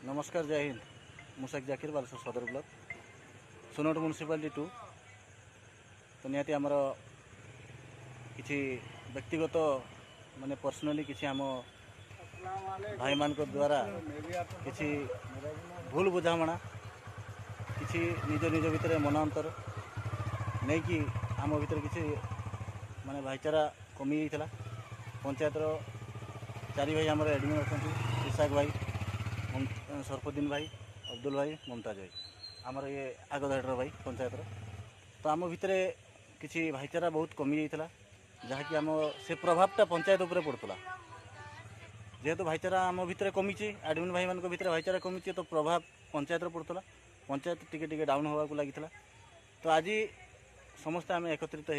नमस्कार जय हिंद मुशेक जाकिर बालेश्वर सदर ब्लॉक सुनोट म्युनिसिपालिटी 2 तो निहाती आमर किसी व्यक्तिगत माने पर्सनाली किसी आम भाई मान द्वारा किसी भूल बुझामणा किसी निज निज भितर मनांतर नहीं कि आम भितर किसी माने भाईचारा कमी जाइए पंचायत चारि भाई आमर एडमिन अच्छा इसाक भाई सरफुद्दीन भाई अब्दुल भाई मुमताज भाई आमर ये आगधाड़ भाई पंचायत तो आम भितर किसी भाईचारा बहुत कमी जाइए जहाँकि आम से प्रभावटा पंचायत उपर पड़ूला जेहेतु भाईचारा आम भितर कमी एडमिन भाई मान भर भाईचारा कमी तो प्रभाव पंचायत पड़ूला पंचायत टिके डाउन होगा लगी तो आज समस्ते आम एकत्रित हो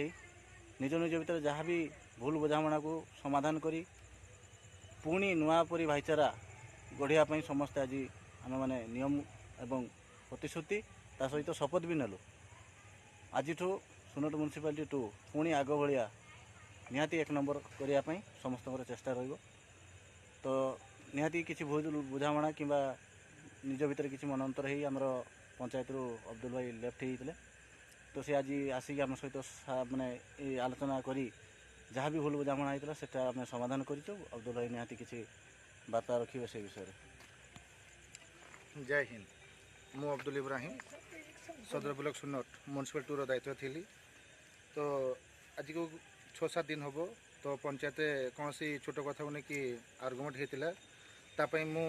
निज निज भितर जहाँ भी भूल बुझामणा को समाधान करी पुणी नुआ परी भाईचारा गढ़िया समस्ते आज आम मैंने नियम एवं प्रतिश्रुति ता सहित शपथ भी नेलु आज सुनोट म्युनिसिपालिटी 2 पुणी आग भाया निहाती एक नंबर करने समस्त चेष्टा रहिबो तो निहाती किसी भूल बुझामणा कि निज भितर किसी मनंतर ही आमर पंचायत अब्दुल भाई लेफ्ट होते तो सी आज आसिक आम सहित माने आलोचना करी जहाँ भी भूल बुझामणा होता है आम समाधान करूँ अब्दुल भाई निहाती किसी वार्ता रखिए से विषय जय हिंद मु अब्दुल इब्राहिम सदर ब्लॉक सुनोट म्युनिसिपालिटी 2 दायित्व थी तो आज को 6-7 दिन हम तो पंचायत कौन सी छोट कथा को लेकिन आर्गुमेंट होता मु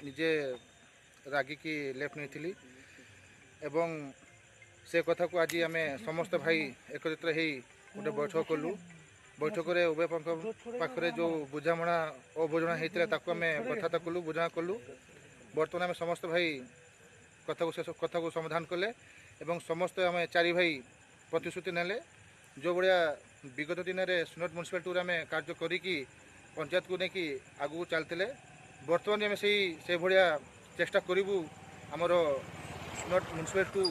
निजे रागिकी लेफ्ट नहीं थी एवं से कथा को आज आम समस्त भाई एकत्रित हो गोटे बैठक कलु बैठक में उभय पक्ष पाखे जो बुझामणा अबुझा होता आम कथा कलु बुझा कलु बर्तमान आम समस्त भाई कथा को समाधान कले एवं समस्त आम चारि भाई प्रतिश्रुति नेले जो भाया विगत दिन में सुनोट म्युनिसिपालिटी आम कार्य करी पंचायत को लेकिन आगू चलते बर्तमान आम से भाया चेष्टा करूँ आमर सुनोट म्युनिसिपालिटी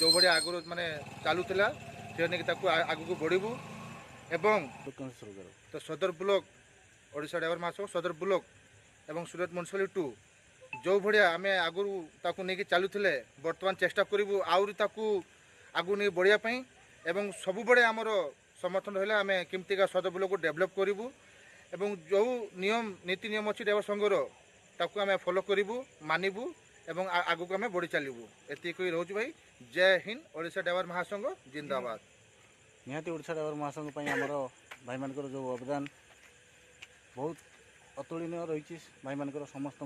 जो भाया आगु माने चलूला से आगू को बढ़ू एवं तो सदर ब्लॉक ओडिशा ड्राइवर महासंघ सदर ब्लॉक एवं सुरत म्युनिसिपालिटी 2 जो भाया आम आगु ताकू नहीं चलुले बर्तमान चेष्टा करूँ आउरी ताकू आगू नहीं बढ़ापी एवं सबुबड़े आमर समर्थन रहा आम केमती सदर ब्लॉक को डेभलप करूँ एवं जो नियम नीति नियम अच्छी ड्राइवर संघर ताकू आम फॉलो करूँ मानबू एवं आगू को आम बढ़ी चलू एतिक रोच भाई जय हिंद ओडिशा ड्राइवर महासंघ जिंदाबाद निहाती ओडिशा ड्राइवर महासंघ आमर भाई मान जो अवदान बहुत अतुलनीय रही भाई मान समस्त